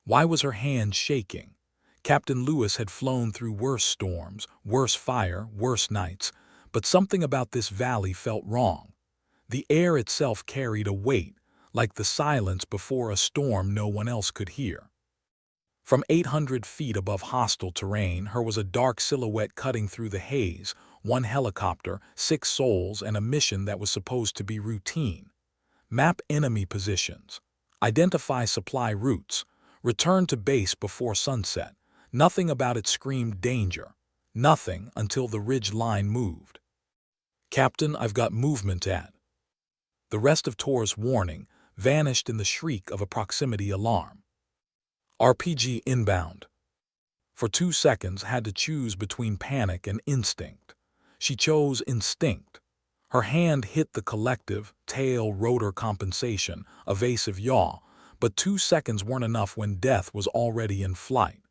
Why was her hand shaking? Captain Lewis had flown through worse storms, worse fire, worse nights, but something about this valley felt wrong. The air itself carried a weight, like the silence before a storm no one else could hear. From 800 feet above hostile terrain, her was a dark silhouette cutting through the haze, one helicopter, 6 souls, and a mission that was supposed to be routine. Map enemy positions. Identify supply routes. Return to base before sunset. Nothing about it screamed danger. Nothing until the ridge line moved. Captain, I've got movement at. The rest of Tor's warning vanished in the shriek of a proximity alarm. RPG inbound. For 2 seconds had to choose between panic and instinct. She chose instinct. Her hand hit the collective, tail rotor compensation, evasive yaw, but 2 seconds weren't enough when death was already in flight.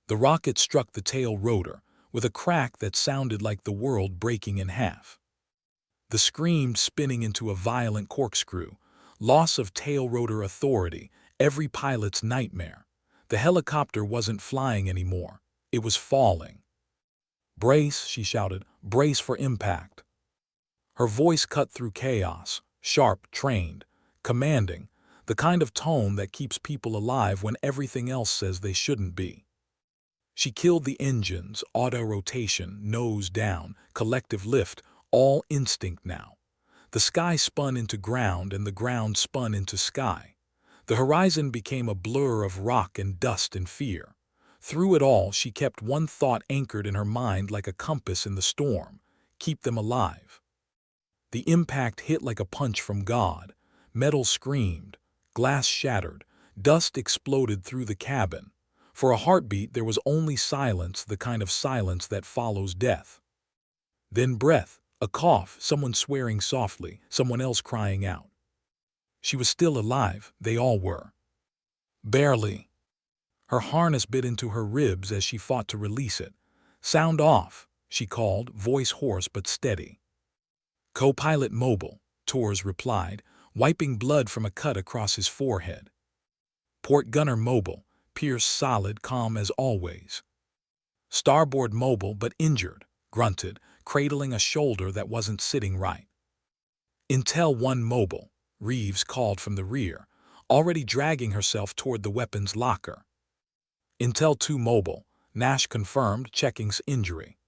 The rocket struck the tail rotor, with a crack that sounded like the world breaking in half. The scream spinning into a violent corkscrew, loss of tail rotor authority, every pilot's nightmare. The helicopter wasn't flying anymore. It was falling. "Brace," she shouted, "brace for impact." Her voice cut through chaos, sharp, trained, commanding, the kind of tone that keeps people alive when everything else says they shouldn't be. She killed the engines, auto-rotation, nose down, collective lift, all instinct now. The sky spun into ground and the ground spun into sky. The horizon became a blur of rock and dust and fear. Through it all, she kept one thought anchored in her mind like a compass in the storm: keep them alive. The impact hit like a punch from God. Metal screamed, glass shattered, dust exploded through the cabin. For a heartbeat, there was only silence, the kind of silence that follows death. Then breath, a cough, someone swearing softly, someone else crying out. She was still alive, they all were. Barely. Her harness bit into her ribs as she fought to release it. "Sound off," she called, voice hoarse but steady. "Co-pilot mobile," Torres replied, wiping blood from a cut across his forehead. "Port gunner mobile," Pierce solid, calm as always. "Starboard mobile but injured," grunted, cradling a shoulder that wasn't sitting right. "Intel 1 mobile," Reeves called from the rear, already dragging herself toward the weapons locker. "Intel 2 mobile," Nash confirmed, checking's injury.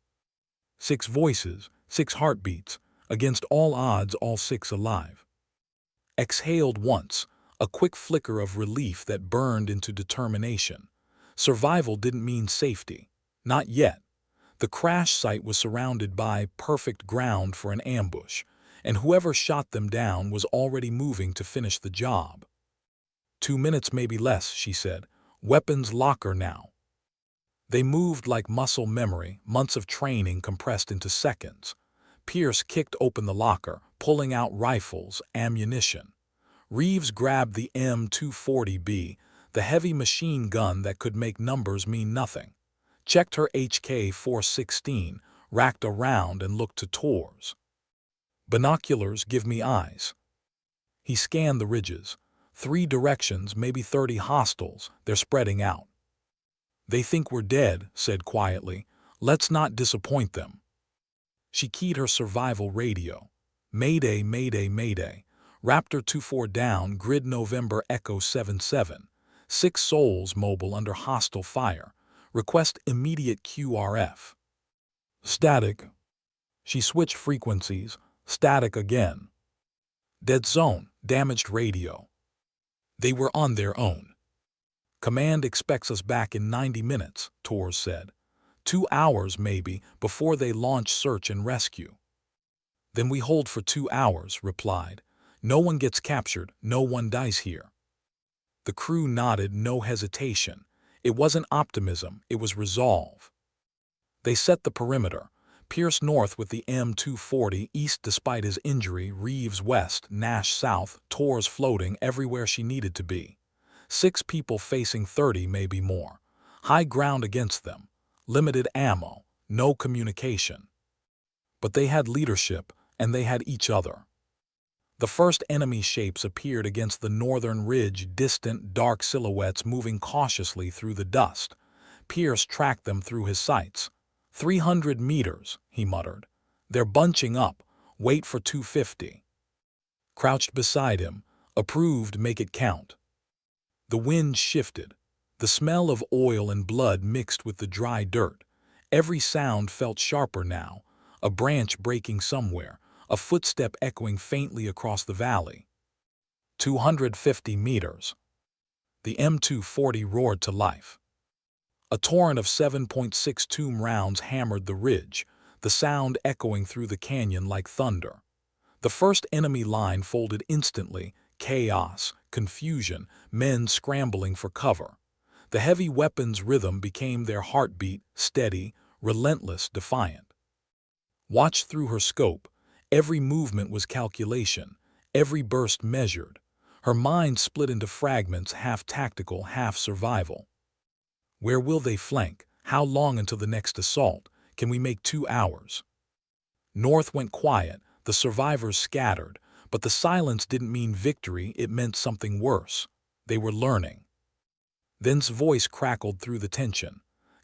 6 voices, 6 heartbeats, against all odds all 6 alive. Exhaled once, a quick flicker of relief that burned into determination. Survival didn't mean safety. Not yet. The crash site was surrounded by perfect ground for an ambush, and whoever shot them down was already moving to finish the job. 2 minutes, maybe less, she said. "Weapons locker now." They moved like muscle memory, months of training compressed into seconds. Pierce kicked open the locker, pulling out rifles, ammunition. Reeves grabbed the M240B, the heavy machine gun that could make numbers mean nothing. Checked her HK-416, racked a round and looked to Tor's. "Binoculars, give me eyes." He scanned the ridges. 3 directions, maybe 30 hostiles. They're spreading out. "They think we're dead," said quietly. "Let's not disappoint them." She keyed her survival radio. "Mayday, mayday, mayday. Raptor 24 down, grid November Echo 77. 6 souls mobile under hostile fire. Request immediate QRF." "Static." She switched frequencies. Static again. "Dead zone, damaged radio." They were on their own. "Command expects us back in 90 minutes, Torres said. 2 hours maybe, before they launch search and rescue." "Then we hold for 2 hours, replied. "No one gets captured, no one dies here." The crew nodded, no hesitation. It wasn't optimism, it was resolve. They set the perimeter. Pierce north with the M240, east despite his injury, Reeves west, Nash south, Torres floating everywhere she needed to be. 6 people facing 30, maybe more. High ground against them. Limited ammo, no communication. But they had leadership, and they had each other. The first enemy shapes appeared against the northern ridge, distant, dark silhouettes moving cautiously through the dust. Pierce tracked them through his sights. 300 meters, he muttered. They're bunching up. Wait for 250. Crouched beside him, approved, make it count. The wind shifted. The smell of oil and blood mixed with the dry dirt. Every sound felt sharper now. A branch breaking somewhere, a footstep echoing faintly across the valley. 250 meters. The M240 roared to life. A torrent of 7.62 rounds hammered the ridge, the sound echoing through the canyon like thunder. The first enemy line folded instantly, chaos, confusion, men scrambling for cover. The heavy weapon's rhythm became their heartbeat, steady, relentless, defiant. Watched through her scope, every movement was calculation, every burst measured. Her mind split into fragments, half tactical, half survival. Where will they flank? How long until the next assault? Can we make 2 hours? North went quiet, the survivors scattered, but the silence didn't mean victory, it meant something worse. They were learning. Then's voice crackled through the tension.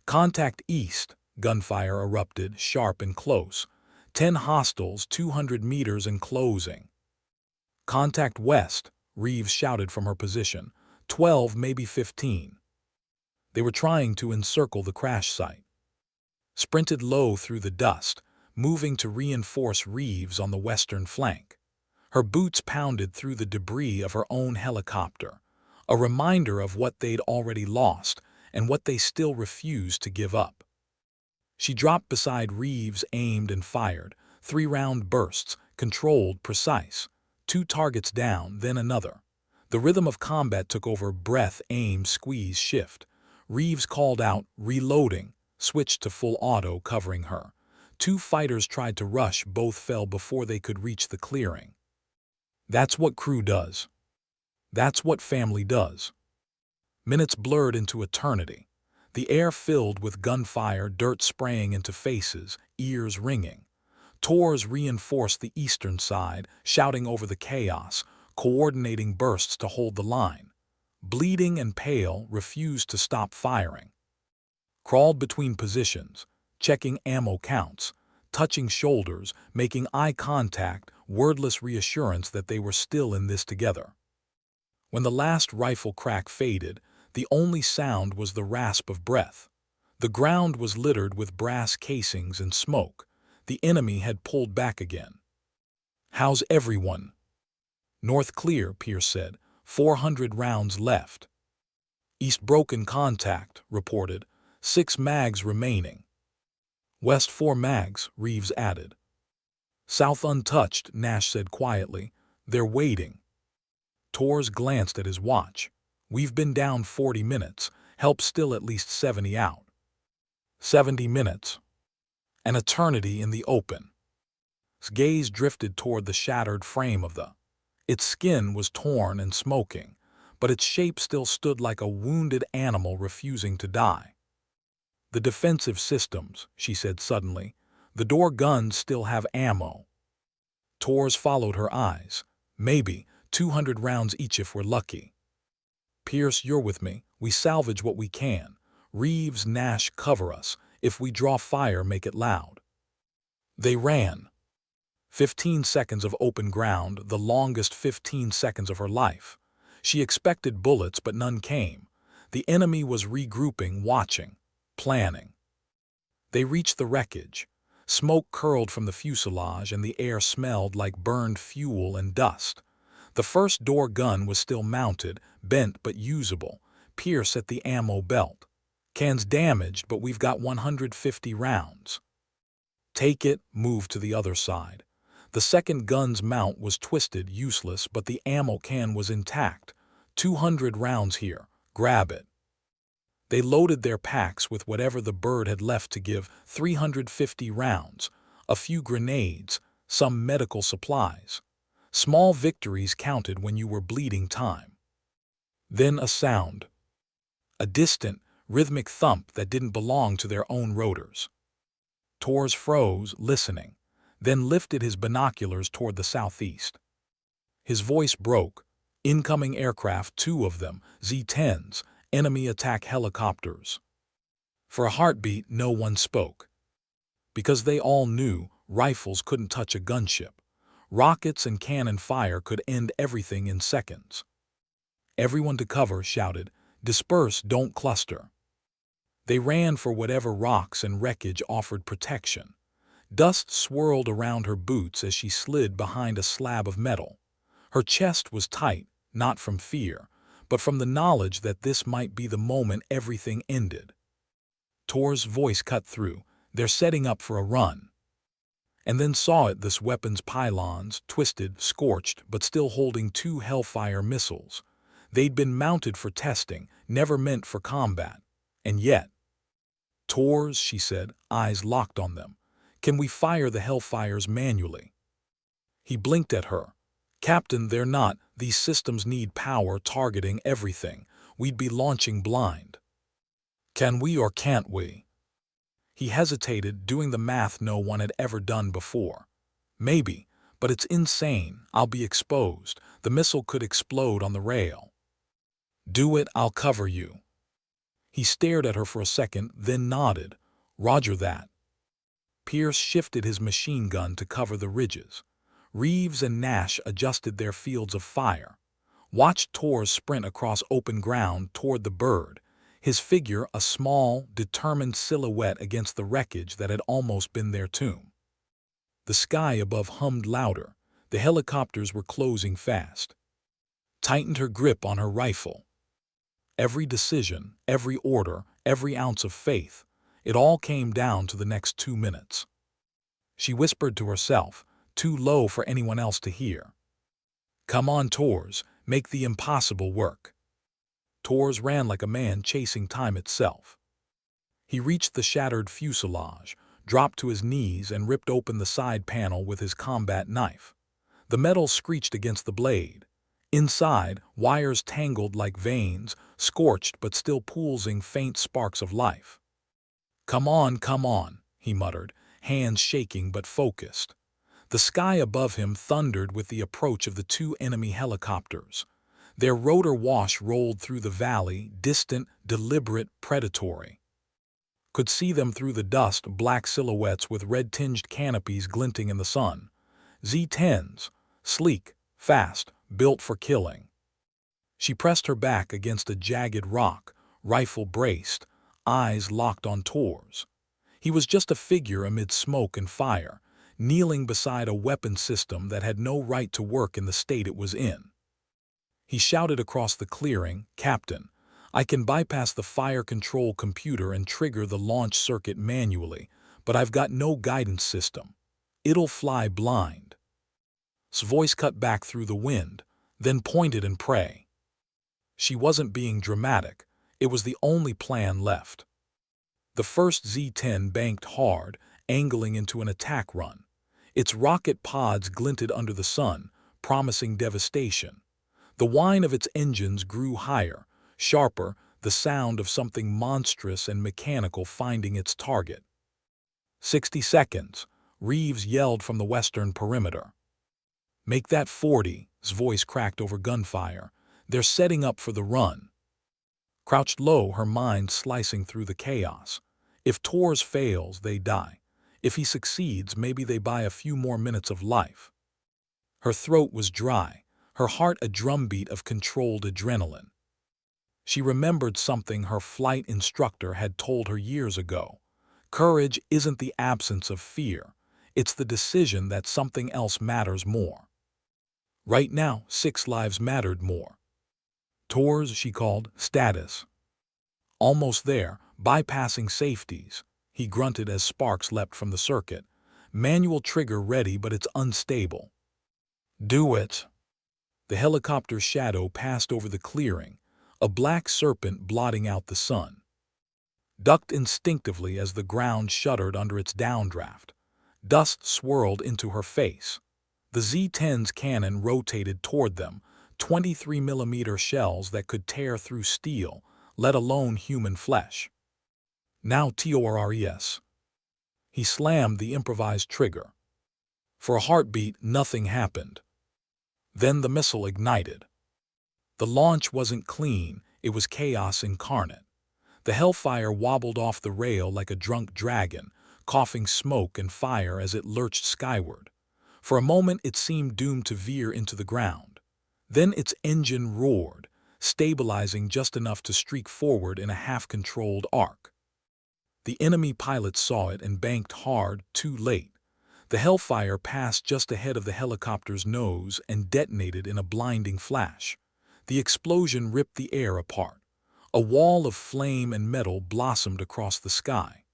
Contact east, gunfire erupted, sharp and close. 10 hostiles, 200 meters and closing. Contact west, Reeves shouted from her position. 12, maybe 15. They were trying to encircle the crash site. Sprinted low through the dust, moving to reinforce Reeves on the western flank. Her boots pounded through the debris of her own helicopter, a reminder of what they'd already lost and what they still refused to give up. She dropped beside Reeves, aimed and fired, 3-round bursts, controlled, precise. 2 targets down, then another. The rhythm of combat took over, breath, aim, squeeze, shift. Reeves called out, reloading, switched to full auto, covering her. 2 fighters tried to rush, both fell before they could reach the clearing. That's what crew does. That's what family does. Minutes blurred into eternity. The air filled with gunfire, dirt spraying into faces, ears ringing. Tors reinforced the eastern side, shouting over the chaos, coordinating bursts to hold the line. Bleeding and pale, refused to stop firing. Crawled between positions, checking ammo counts, touching shoulders, making eye contact, wordless reassurance that they were still in this together. When the last rifle crack faded, the only sound was the rasp of breath. The ground was littered with brass casings and smoke. The enemy had pulled back again. How's everyone? North clear, Pierce said. 400 rounds left. East broken contact, reported. 6 mags remaining. West 4 mags, Reeves added. South untouched, Nash said quietly. They're waiting. Tors glanced at his watch. We've been down 40 minutes. Help still at least 70 out. 70 minutes. An eternity in the open. His gaze drifted toward the shattered frame of the. Its skin was torn and smoking, but its shape still stood like a wounded animal refusing to die. The defensive systems, she said suddenly. The door guns still have ammo. Tors followed her eyes. Maybe 200 rounds each if we're lucky. Pierce, you're with me. We salvage what we can. Reeves, Nash, cover us. If we draw fire, make it loud. They ran. 15 seconds of open ground, the longest 15 seconds of her life. She expected bullets, but none came. The enemy was regrouping, watching, planning. They reached the wreckage. Smoke curled from the fuselage and the air smelled like burned fuel and dust. The first door gun was still mounted, bent but usable. Pierce at the ammo belt. Cans damaged, but we've got 150 rounds. Take it, move to the other side. The second gun's mount was twisted, useless, but the ammo can was intact. 200 rounds here. Grab it. They loaded their packs with whatever the bird had left to give. 350 rounds. A few grenades, some medical supplies. Small victories counted when you were bleeding time. Then a sound. A distant, rhythmic thump that didn't belong to their own rotors. Tors froze, listening, then lifted his binoculars toward the southeast. His voice broke. Incoming aircraft, two of them, Z-10s, enemy attack helicopters. For a heartbeat, no one spoke. Because they all knew rifles couldn't touch a gunship. Rockets and cannon fire could end everything in seconds. Everyone to cover, shouted. Disperse, don't cluster. They ran for whatever rocks and wreckage offered protection. Dust swirled around her boots as she slid behind a slab of metal. Her chest was tight, not from fear, but from the knowledge that this might be the moment everything ended. Tor's voice cut through. They're setting up for a run. And then saw it, this weapon's pylons, twisted, scorched, but still holding two Hellfire missiles. They'd been mounted for testing, never meant for combat. And yet, Tors, she said, eyes locked on them. Can we fire the Hellfires manually? He blinked at her. Captain, they're not. These systems need power targeting everything. We'd be launching blind. Can we or can't we? He hesitated, doing the math no one had ever done before. Maybe, but it's insane. I'll be exposed. The missile could explode on the rail. Do it, I'll cover you. He stared at her for a second, then nodded. Roger that. Pierce shifted his machine gun to cover the ridges. Reeves and Nash adjusted their fields of fire. Watched Tors sprint across open ground toward the bird, his figure a small, determined silhouette against the wreckage that had almost been their tomb. The sky above hummed louder. The helicopters were closing fast. Tightened her grip on her rifle. Every decision, every order, every ounce of faith, it all came down to the next 2 minutes. She whispered to herself, too low for anyone else to hear. Come on, Tors, make the impossible work. Tors ran like a man chasing time itself. He reached the shattered fuselage, dropped to his knees and ripped open the side panel with his combat knife. The metal screeched against the blade. Inside, wires tangled like veins, scorched but still pulsing faint sparks of life. Come on, he muttered, hands shaking but focused. The sky above him thundered with the approach of the two enemy helicopters. Their rotor wash rolled through the valley, distant, deliberate, predatory. Could see them through the dust, black silhouettes with red-tinged canopies glinting in the sun. Z-10s, sleek, fast, built for killing. She pressed her back against a jagged rock, rifle braced, eyes locked on Tors. He was just a figure amid smoke and fire, kneeling beside a weapon system that had no right to work in the state it was in. He shouted across the clearing, Captain, I can bypass the fire control computer and trigger the launch circuit manually, but I've got no guidance system. It'll fly blind. His voice cut back through the wind, then pointed and pray. She wasn't being dramatic. It was the only plan left. The first Z-10 banked hard, angling into an attack run. Its rocket pods glinted under the sun, promising devastation. The whine of its engines grew higher, sharper, the sound of something monstrous and mechanical finding its target. 60 seconds, Reeves yelled from the western perimeter. Make that 40, his voice cracked over gunfire. They're setting up for the run. Crouched low, her mind slicing through the chaos. If Tors fails, they die. If he succeeds, maybe they buy a few more minutes of life. Her throat was dry, her heart a drumbeat of controlled adrenaline. She remembered something her flight instructor had told her years ago. Courage isn't the absence of fear. It's the decision that something else matters more. Right now, 6 lives mattered more. Tors, she called, status. Almost there, bypassing safeties. He grunted as sparks leapt from the circuit. Manual trigger ready, but it's unstable. Do it. The helicopter's shadow passed over the clearing, a black serpent blotting out the sun. Ducked instinctively as the ground shuddered under its downdraft. Dust swirled into her face. The Z-10's cannon rotated toward them, 23mm shells that could tear through steel, let alone human flesh. Now Tors. He slammed the improvised trigger. For a heartbeat, nothing happened. Then the missile ignited. The launch wasn't clean, it was chaos incarnate. The hellfire wobbled off the rail like a drunk dragon, coughing smoke and fire as it lurched skyward. For a moment it seemed doomed to veer into the ground. Then its engine roared, stabilizing just enough to streak forward in a half-controlled arc. The enemy pilot saw it and banked hard, too late. The hellfire passed just ahead of the helicopter's nose and detonated in a blinding flash. The explosion ripped the air apart. A wall of flame and metal blossomed across the sky.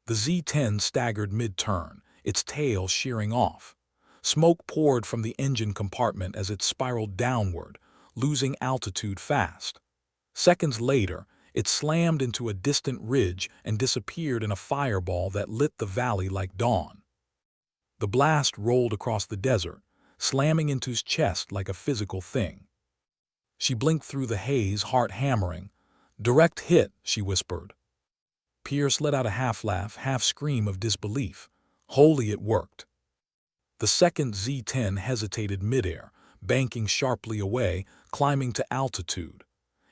The Z-10 staggered mid-turn, its tail shearing off. Smoke poured from the engine compartment as it spiraled downward, losing altitude fast. Seconds later, it slammed into a distant ridge and disappeared in a fireball that lit the valley like dawn. The blast rolled across the desert, slamming into his chest like a physical thing. She blinked through the haze, heart hammering. "Direct hit," she whispered. Pierce let out a half-laugh, half-scream of disbelief. Holy, it worked. The second Z-10 hesitated midair, banking sharply away, climbing to altitude.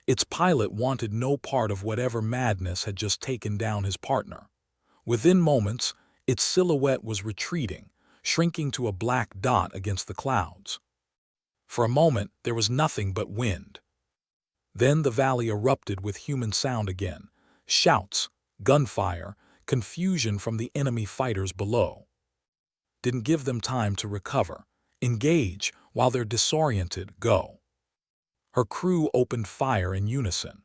Its pilot wanted no part of whatever madness had just taken down his partner. Within moments, its silhouette was retreating, shrinking to a black dot against the clouds. For a moment, there was nothing but wind. Then the valley erupted with human sound again. Shouts, gunfire, confusion from the enemy fighters below. Didn't give them time to recover. Engage, while they're disoriented, go. Her crew opened fire in unison.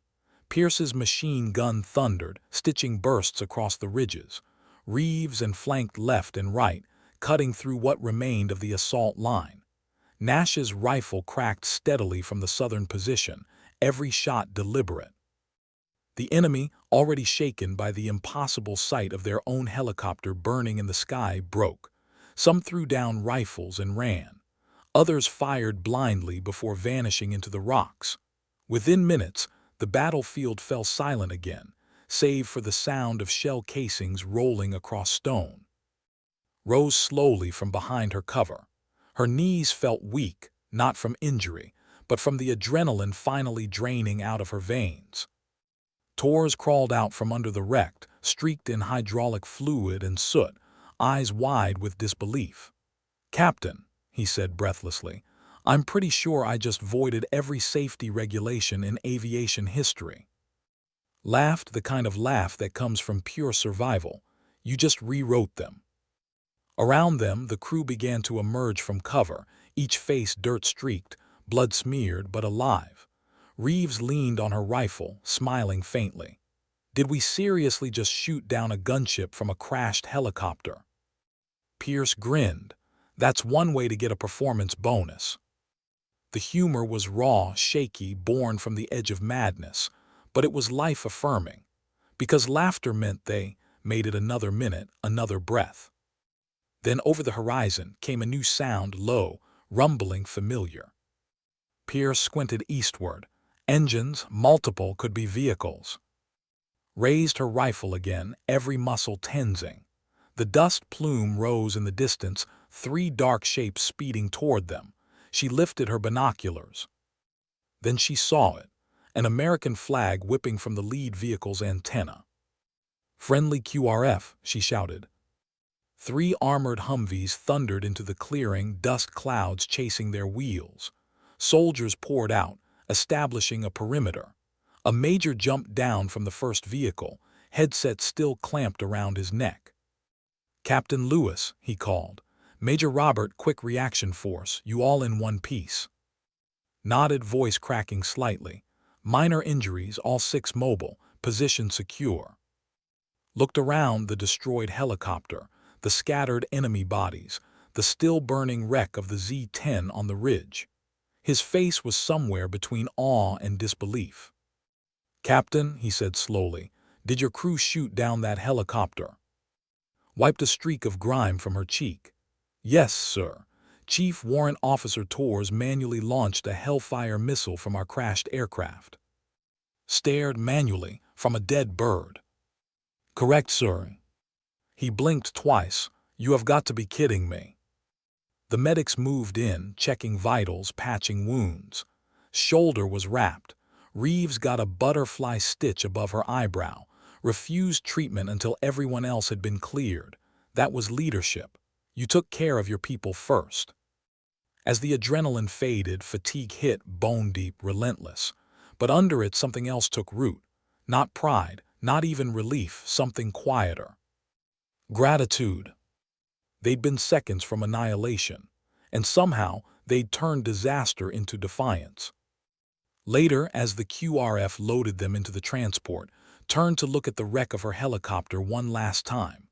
Pierce's machine gun thundered, stitching bursts across the ridges. Reeves and flanked left and right, cutting through what remained of the assault line. Nash's rifle cracked steadily from the southern position, every shot deliberate. The enemy, already shaken by the impossible sight of their own helicopter burning in the sky, broke. Some threw down rifles and ran. Others fired blindly before vanishing into the rocks. Within minutes, the battlefield fell silent again, save for the sound of shell casings rolling across stone. Rose slowly from behind her cover. Her knees felt weak, not from injury, but from the adrenaline finally draining out of her veins. Torres crawled out from under the wreck, streaked in hydraulic fluid and soot, eyes wide with disbelief. "Captain," he said breathlessly, "I'm pretty sure I just voided every safety regulation in aviation history." Laughed the kind of laugh that comes from pure survival. "You just rewrote them." Around them, the crew began to emerge from cover, each face dirt-streaked, blood-smeared but alive. Reeves leaned on her rifle, smiling faintly. "Did we seriously just shoot down a gunship from a crashed helicopter?" Pierce grinned. "That's one way to get a performance bonus." The humor was raw, shaky, born from the edge of madness, but it was life-affirming, because laughter meant they made it another minute, another breath. Then over the horizon came a new sound, low, rumbling, familiar. Pierce squinted eastward. Engines, multiple, could be vehicles. Raised her rifle again, every muscle tensing. The dust plume rose in the distance, 3 dark shapes speeding toward them. She lifted her binoculars. Then she saw it, an American flag whipping from the lead vehicle's antenna. "Friendly QRF," she shouted. 3 armored Humvees thundered into the clearing, dust clouds chasing their wheels. Soldiers poured out, establishing a perimeter. A major jumped down from the first vehicle, headset still clamped around his neck. "Captain Lewis," he called. "Major Robert, quick reaction force, you all in one piece." Nodded, voice cracking slightly. "Minor injuries, all 6 mobile, position secure." Looked around, the destroyed helicopter, the scattered enemy bodies, the still-burning wreck of the Z-10 on the ridge. His face was somewhere between awe and disbelief. "Captain," he said slowly, "did your crew shoot down that helicopter?" Wiped a streak of grime from her cheek. "Yes, sir. Chief Warrant Officer Torres manually launched a Hellfire missile from our crashed aircraft." Stared manually, from a dead bird. "Correct, sir." He blinked twice. "You have got to be kidding me." The medics moved in, checking vitals, patching wounds. Shoulder was wrapped. Reeves got a butterfly stitch above her eyebrow, refused treatment until everyone else had been cleared. That was leadership. You took care of your people first. As the adrenaline faded, fatigue hit, bone deep, relentless. But under it, something else took root. Not pride, not even relief, something quieter. Gratitude. They'd been seconds from annihilation, and somehow they'd turned disaster into defiance. Later, as the QRF loaded them into the transport, turned to look at the wreck of her helicopter one last time.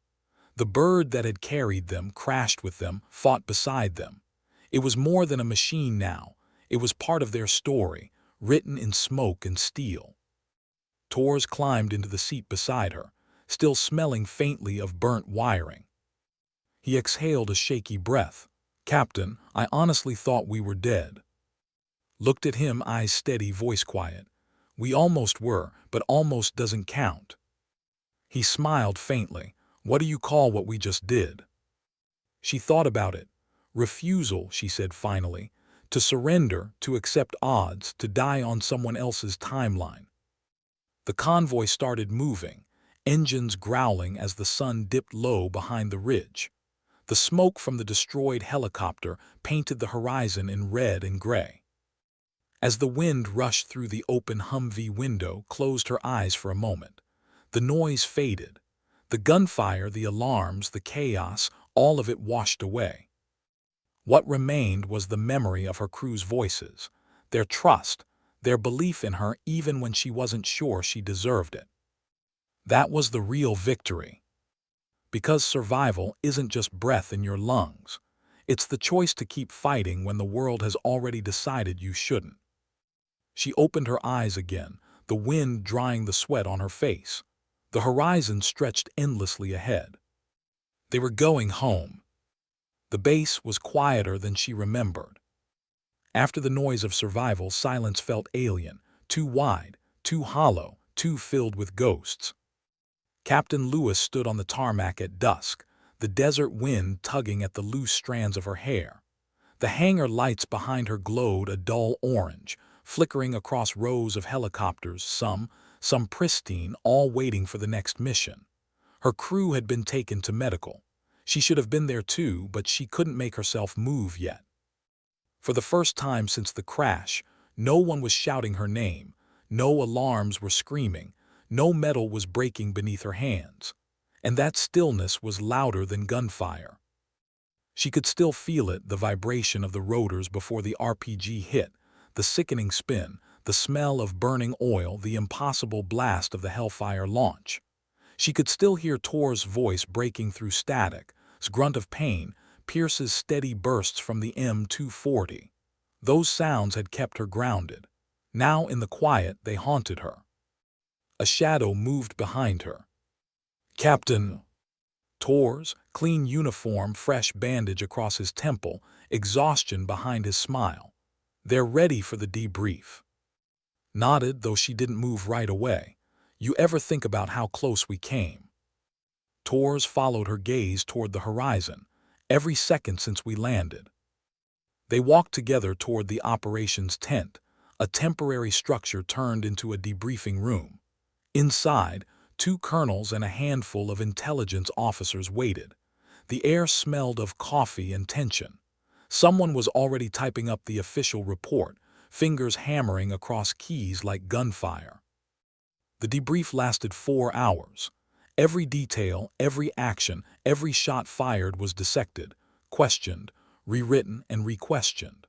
The bird that had carried them, crashed with them, fought beside them. It was more than a machine now. It was part of their story, written in smoke and steel. Tors climbed into the seat beside her, still smelling faintly of burnt wiring. He exhaled a shaky breath. "Captain, I honestly thought we were dead." Looked at him, eyes steady, voice quiet. "We almost were, but almost doesn't count." He smiled faintly. "What do you call what we just did?" She thought about it. "Refusal," she said finally. "To surrender, to accept odds, to die on someone else's timeline." The convoy started moving, engines growling as the sun dipped low behind the ridge. The smoke from the destroyed helicopter painted the horizon in red and gray. As the wind rushed through the open Humvee window, closed her eyes for a moment. The noise faded. The gunfire, the alarms, the chaos, all of it washed away. What remained was the memory of her crew's voices, their trust, their belief in her even when she wasn't sure she deserved it. That was the real victory. Because survival isn't just breath in your lungs. It's the choice to keep fighting when the world has already decided you shouldn't. She opened her eyes again, the wind drying the sweat on her face. The horizon stretched endlessly ahead. They were going home. The base was quieter than she remembered. After the noise of survival, silence felt alien, too wide, too hollow, too filled with ghosts. Captain Lewis stood on the tarmac at dusk, the desert wind tugging at the loose strands of her hair. The hangar lights behind her glowed a dull orange, flickering across rows of helicopters, some pristine, all waiting for the next mission. Her crew had been taken to medical. She should have been there too, but she couldn't make herself move yet. For the first time since the crash, no one was shouting her name, no alarms were screaming, no metal was breaking beneath her hands. And that stillness was louder than gunfire. She could still feel it, the vibration of the rotors before the RPG hit, the sickening spin, the smell of burning oil, the impossible blast of the Hellfire launch. She could still hear Tor's voice breaking through static, his grunt of pain, Pierce's steady bursts from the M240. Those sounds had kept her grounded. Now, in the quiet, they haunted her. A shadow moved behind her. "Captain." Tor's, clean uniform, fresh bandage across his temple, exhaustion behind his smile. "They're ready for the debrief." Nodded, though she didn't move right away. "You ever think about how close we came?" Tor's followed her gaze toward the horizon, every second since we landed. They walked together toward the operations tent, a temporary structure turned into a debriefing room. Inside, 2 colonels and a handful of intelligence officers waited. The air smelled of coffee and tension. Someone was already typing up the official report, fingers hammering across keys like gunfire. The debrief lasted 4 hours. Every detail, every action, every shot fired was dissected, questioned, rewritten, and re-questioned.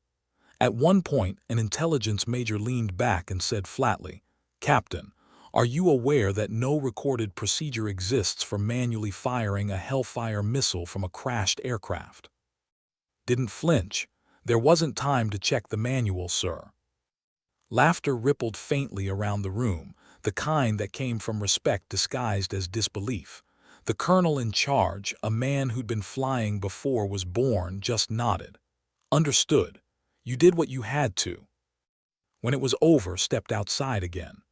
At one point, an intelligence major leaned back and said flatly, "Captain, are you aware that no recorded procedure exists for manually firing a Hellfire missile from a crashed aircraft?" Didn't flinch. "There wasn't time to check the manual, sir." Laughter rippled faintly around the room, the kind that came from respect disguised as disbelief. The colonel in charge, a man who'd been flying before was born, just nodded. "Understood. You did what you had to." When it was over, stepped outside again.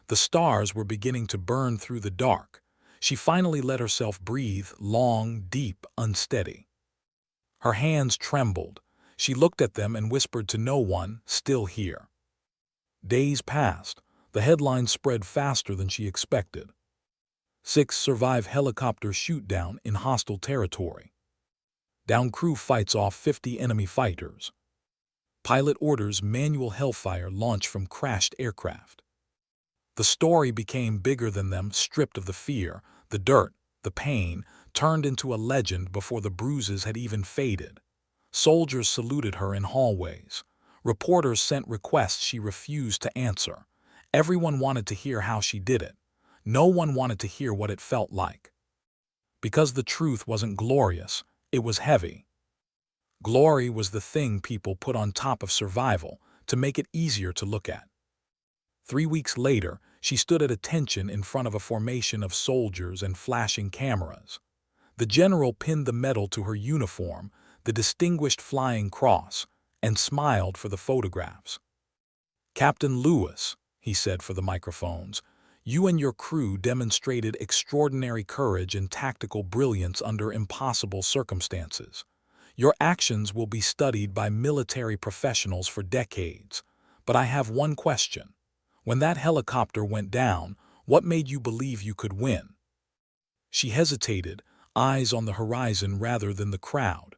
The stars were beginning to burn through the dark. She finally let herself breathe, long, deep, unsteady. Her hands trembled. She looked at them and whispered to no one, "Still here." Days passed. The headlines spread faster than she expected. 6 survive helicopter shoot-down in hostile territory. Down crew fights off 50 enemy fighters. Pilot orders manual Hellfire launch from crashed aircraft. The story became bigger than them, stripped of the fear, the dirt, the pain, turned into a legend before the bruises had even faded. Soldiers saluted her in hallways. Reporters sent requests she refused to answer. Everyone wanted to hear how she did it. No one wanted to hear what it felt like. Because the truth wasn't glorious, it was heavy. Glory was the thing people put on top of survival to make it easier to look at. 3 weeks later, she stood at attention in front of a formation of soldiers and flashing cameras. The general pinned the medal to her uniform, the Distinguished Flying Cross, and smiled for the photographs. "Captain Lewis," he said for the microphones, "you and your crew demonstrated extraordinary courage and tactical brilliance under impossible circumstances. Your actions will be studied by military professionals for decades. But I have one question. When that helicopter went down, what made you believe you could win?" She hesitated, eyes on the horizon rather than the crowd.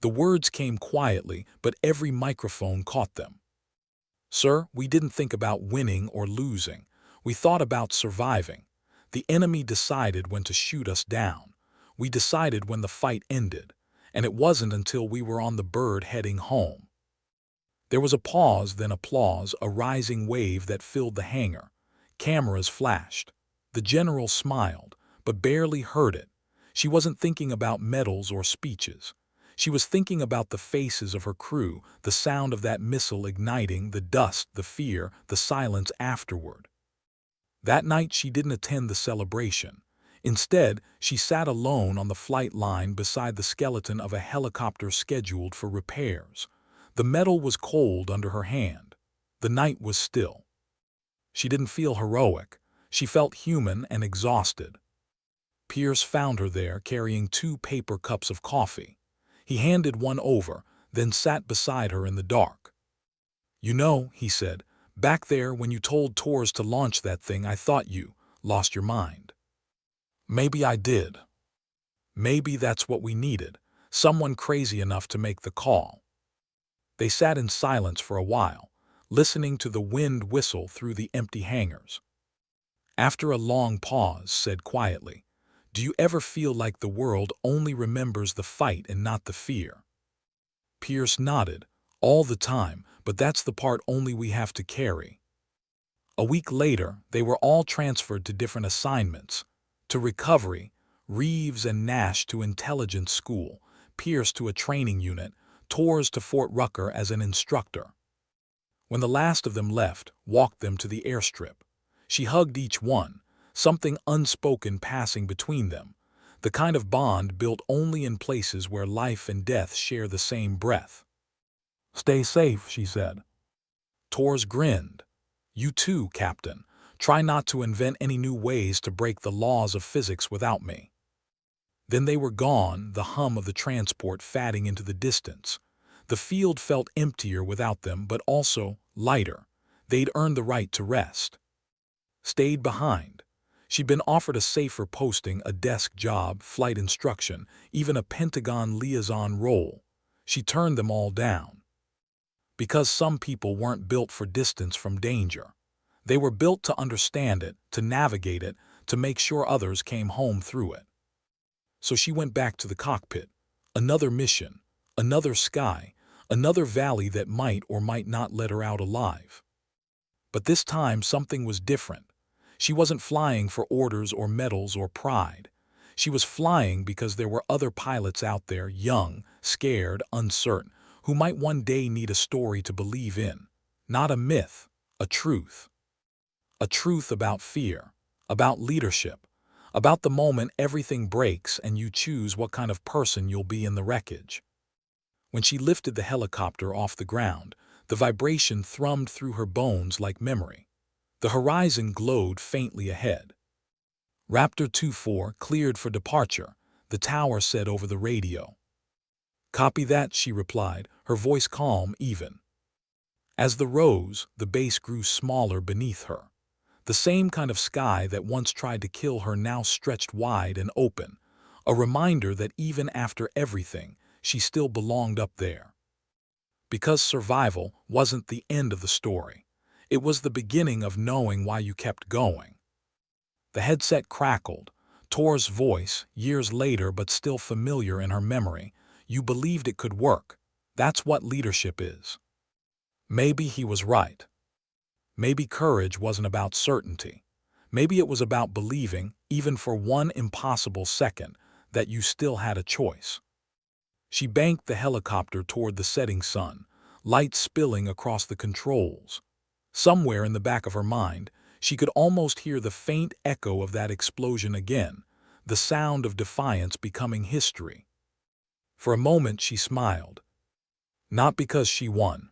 The words came quietly, but every microphone caught them. "Sir, we didn't think about winning or losing. We thought about surviving. The enemy decided when to shoot us down. We decided when the fight ended. And it wasn't until we were on the bird heading home." There was a pause, then applause, a rising wave that filled the hangar. Cameras flashed. The general smiled, but barely heard it. She wasn't thinking about medals or speeches. She was thinking about the faces of her crew, the sound of that missile igniting, the dust, the fear, the silence afterward. That night she didn't attend the celebration. Instead, she sat alone on the flight line beside the skeleton of a helicopter scheduled for repairs. The metal was cold under her hand. The night was still. She didn't feel heroic. She felt human and exhausted. Pierce found her there carrying 2 paper cups of coffee. He handed one over, then sat beside her in the dark. "You know," he said, "back there when you told Tors to launch that thing, I thought you lost your mind." "Maybe I did. Maybe that's what we needed, someone crazy enough to make the call." They sat in silence for a while, listening to the wind whistle through the empty hangars. After a long pause, said quietly, "Do you ever feel like the world only remembers the fight and not the fear?" Pierce nodded. "All the time, but that's the part only we have to carry." A week later, they were all transferred to different assignments. To recovery, Reeves and Nash to intelligence school, Pierce to a training unit, Tors to Fort Rucker as an instructor. When the last of them left, walked them to the airstrip. She hugged each one, something unspoken passing between them, the kind of bond built only in places where life and death share the same breath. "Stay safe," she said. Tors grinned. "You too, Captain. Try not to invent any new ways to break the laws of physics without me." Then they were gone, the hum of the transport fading into the distance. The field felt emptier without them, but also lighter. They'd earned the right to rest. Stayed behind. She'd been offered a safer posting, a desk job, flight instruction, even a Pentagon liaison role. She turned them all down. Because some people weren't built for distance from danger. They were built to understand it, to navigate it, to make sure others came home through it. So she went back to the cockpit. Another mission, another sky, another valley that might or might not let her out alive. But this time something was different. She wasn't flying for orders or medals or pride. She was flying because there were other pilots out there, young, scared, uncertain, who might one day need a story to believe in. Not a myth, a truth. A truth about fear, about leadership, about the moment everything breaks and you choose what kind of person you'll be in the wreckage. When she lifted the helicopter off the ground, the vibration thrummed through her bones like memory. The horizon glowed faintly ahead. "Raptor 2-4 cleared for departure," the tower said over the radio. "Copy that," she replied, her voice calm, even. As the rose, the base grew smaller beneath her. The same kind of sky that once tried to kill her now stretched wide and open, a reminder that even after everything, she still belonged up there. Because survival wasn't the end of the story. It was the beginning of knowing why you kept going. The headset crackled. Tor's voice, years later but still familiar in her memory. You believed it could work. That's what leadership is. Maybe he was right. Maybe courage wasn't about certainty. Maybe it was about believing, even for one impossible second, that you still had a choice. She banked the helicopter toward the setting sun, light spilling across the controls. Somewhere in the back of her mind, she could almost hear the faint echo of that explosion again, the sound of defiance becoming history. For a moment she smiled. Not because she won.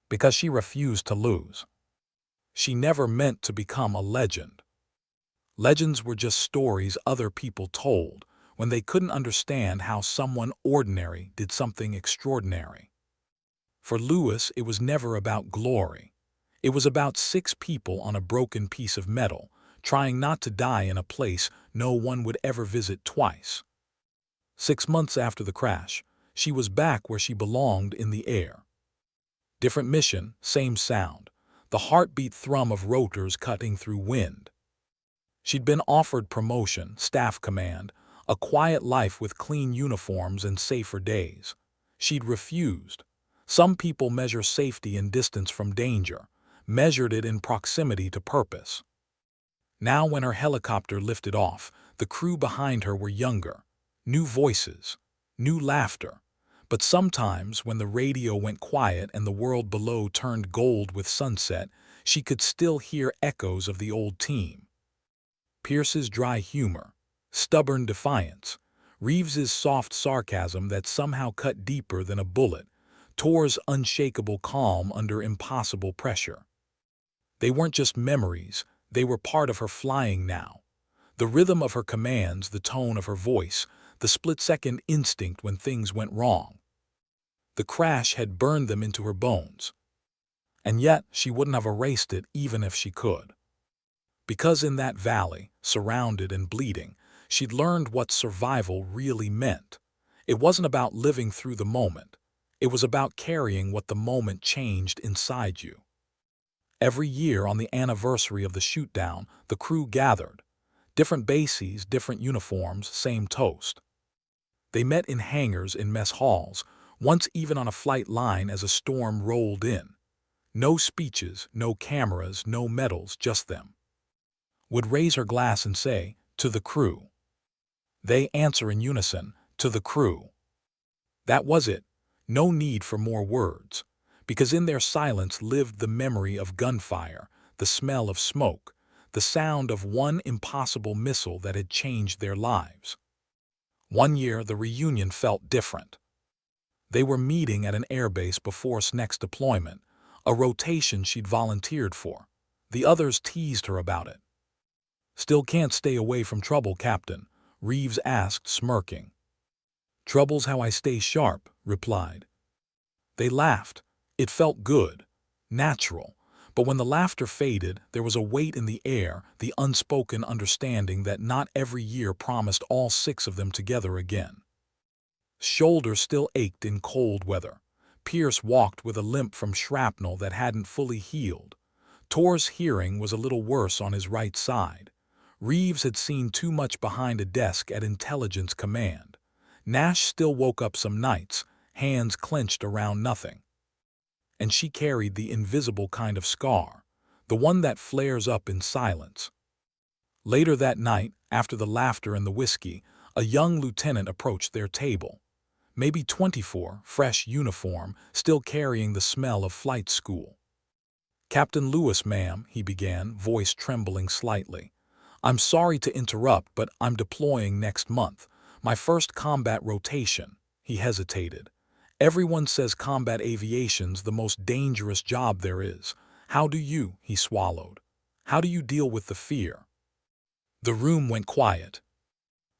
Because she refused to lose. She never meant to become a legend. Legends were just stories other people told when they couldn't understand how someone ordinary did something extraordinary. For Lewis, it was never about glory. It was about 6 people on a broken piece of metal, trying not to die in a place no one would ever visit twice. 6 months after the crash, she was back where she belonged, in the air. Different mission, same sound, the heartbeat thrum of rotors cutting through wind. She'd been offered promotion, staff command, a quiet life with clean uniforms and safer days. She'd refused. Some people measure safety in distance from danger, measured it in proximity to purpose. Now when her helicopter lifted off, the crew behind her were younger. New voices, new laughter. But sometimes, when the radio went quiet and the world below turned gold with sunset, she could still hear echoes of the old team. Pierce's dry humor, stubborn defiance, Reeves's soft sarcasm that somehow cut deeper than a bullet, Tor's unshakable calm under impossible pressure. They weren't just memories, they were part of her flying now. The rhythm of her commands, the tone of her voice, the split-second instinct when things went wrong. The crash had burned them into her bones. And yet she wouldn't have erased it even if she could. Because in that valley, surrounded and bleeding, she'd learned what survival really meant. It wasn't about living through the moment. It was about carrying what the moment changed inside you. Every year on the anniversary of the shootdown, the crew gathered. Different bases, different uniforms, same toast. They met in hangars, in mess halls, once even on a flight line as a storm rolled in. No speeches, no cameras, no medals, just them. Would raise her glass and say, "To the crew." They answer in unison, "To the crew." That was it. No need for more words. Because in their silence lived the memory of gunfire, the smell of smoke, the sound of one impossible missile that had changed their lives. One year the reunion felt different. They were meeting at an airbase before its next deployment, a rotation she'd volunteered for. The others teased her about it. "Still can't stay away from trouble, Captain," Reeves asked, smirking. "Trouble's how I stay sharp," replied. They laughed. It felt good, natural. But when the laughter faded, there was a weight in the air, the unspoken understanding that not every year promised all 6 of them together again. Shoulders still ached in cold weather. Pierce walked with a limp from shrapnel that hadn't fully healed. Tor's hearing was a little worse on his right side. Reeves had seen too much behind a desk at Intelligence Command. Nash still woke up some nights, hands clenched around nothing. And she carried the invisible kind of scar, the one that flares up in silence. Later that night, after the laughter and the whiskey, a young lieutenant approached their table. Maybe 24, fresh uniform, still carrying the smell of flight school. "Captain Lewis, ma'am," he began, voice trembling slightly. "I'm sorry to interrupt, but I'm deploying next month. My first combat rotation." He hesitated. "Everyone says combat aviation's the most dangerous job there is. How do you," he swallowed, "how do you deal with the fear?" The room went quiet.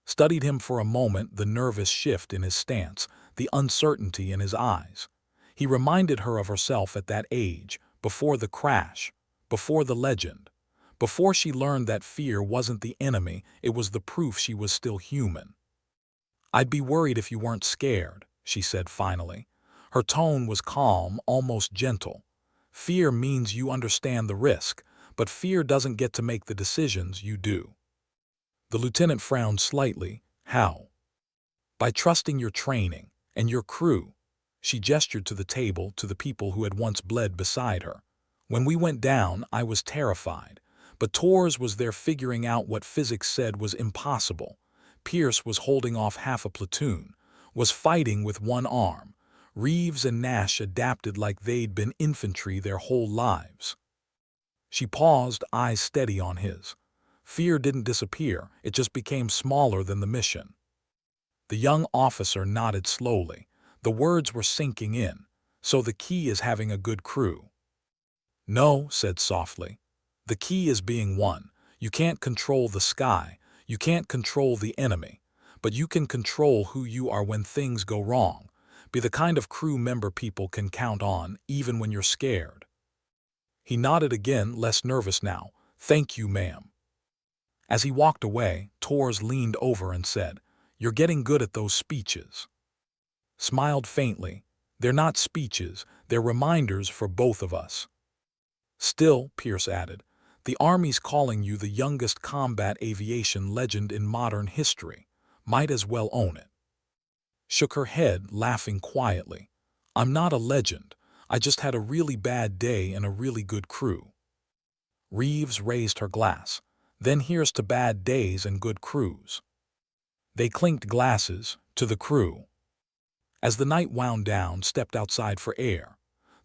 Studied him for a moment, the nervous shift in his stance, the uncertainty in his eyes. He reminded her of herself at that age, before the crash, before the legend, before she learned that fear wasn't the enemy, it was the proof she was still human. "I'd be worried if you weren't scared," she said finally. Her tone was calm, almost gentle. "Fear means you understand the risk, but fear doesn't get to make the decisions, you do." The lieutenant frowned slightly. "How?" "By trusting your training and your crew." She gestured to the table, to the people who had once bled beside her. "When we went down, I was terrified, but Torres was there figuring out what physics said was impossible. Pierce was holding off half a platoon, was fighting with one arm. Reeves and Nash adapted like they'd been infantry their whole lives." She paused, eyes steady on his. Fear didn't disappear, it just became smaller than the mission. The young officer nodded slowly. The words were sinking in. "So the key is having a good crew." "No," said softly. "The key is being one. You can't control the sky, you can't control the enemy, but you can control who you are when things go wrong. Be the kind of crew member people can count on, even when you're scared." He nodded again, less nervous now. "Thank you, ma'am." As he walked away, Torres leaned over and said, "You're getting good at those speeches." Smiled faintly. "They're not speeches, they're reminders for both of us." "Still," Pierce added, "the Army's calling you the youngest combat aviation legend in modern history. Might as well own it." Shook her head, laughing quietly. "I'm not a legend. I just had a really bad day and a really good crew." Reeves raised her glass. "Then here's to bad days and good crews." They clinked glasses, "To the crew." As the night wound down, stepped outside for air.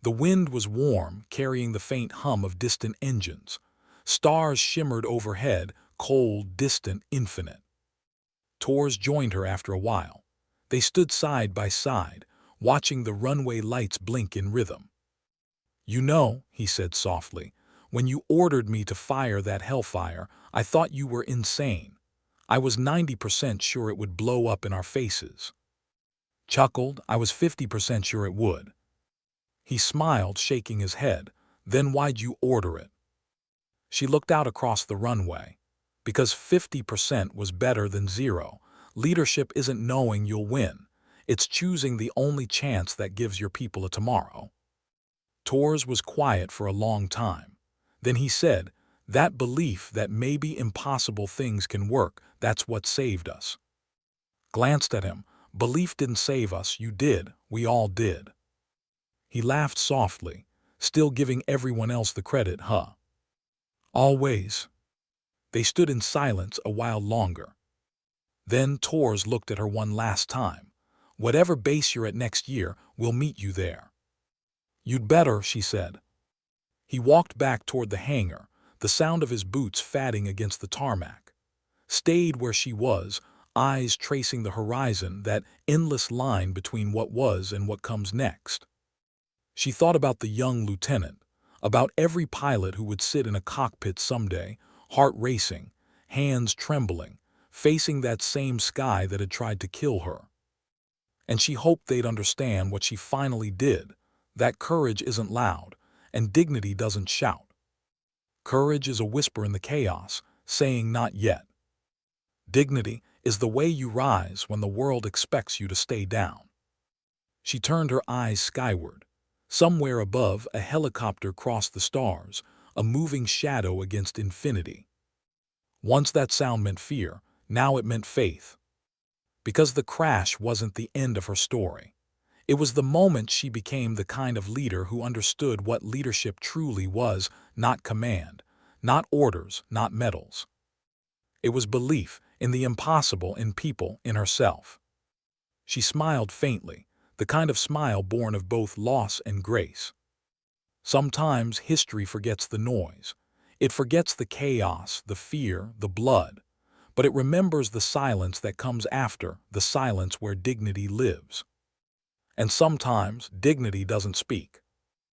The wind was warm, carrying the faint hum of distant engines. Stars shimmered overhead, cold, distant, infinite. Torres joined her after a while. They stood side by side, watching the runway lights blink in rhythm. "You know," he said softly, "when you ordered me to fire that hellfire, I thought you were insane. I was 90% sure it would blow up in our faces." Chuckled, "I was 50% sure it would." He smiled, shaking his head. "Then why'd you order it?" She looked out across the runway. "Because 50% was better than zero. Leadership isn't knowing you'll win. It's choosing the only chance that gives your people a tomorrow." Torres was quiet for a long time. Then he said, "That belief that maybe impossible things can work, that's what saved us." Glanced at him. "Belief didn't save us, you did, we all did." He laughed softly, "Still giving everyone else the credit, huh?" "Always." They stood in silence a while longer. Then Torres looked at her one last time. "Whatever base you're at next year, we'll meet you there." "You'd better," she said. He walked back toward the hangar, the sound of his boots fatting against the tarmac. Stayed where she was, eyes tracing the horizon, that endless line between what was and what comes next. She thought about the young lieutenant, about every pilot who would sit in a cockpit someday, heart racing, hands trembling, facing that same sky that had tried to kill her. And she hoped they'd understand what she finally did, that courage isn't loud, and dignity doesn't shout. Courage is a whisper in the chaos, saying not yet. Dignity is the way you rise when the world expects you to stay down. She turned her eyes skyward. Somewhere above, a helicopter crossed the stars, a moving shadow against infinity. Once that sound meant fear, now it meant faith. Because the crash wasn't the end of her story. It was the moment she became the kind of leader who understood what leadership truly was, not command, not orders, not medals. It was belief in the impossible, in people, in herself. She smiled faintly, the kind of smile born of both loss and grace. Sometimes history forgets the noise. It forgets the chaos, the fear, the blood. But it remembers the silence that comes after, the silence where dignity lives. And sometimes dignity doesn't speak.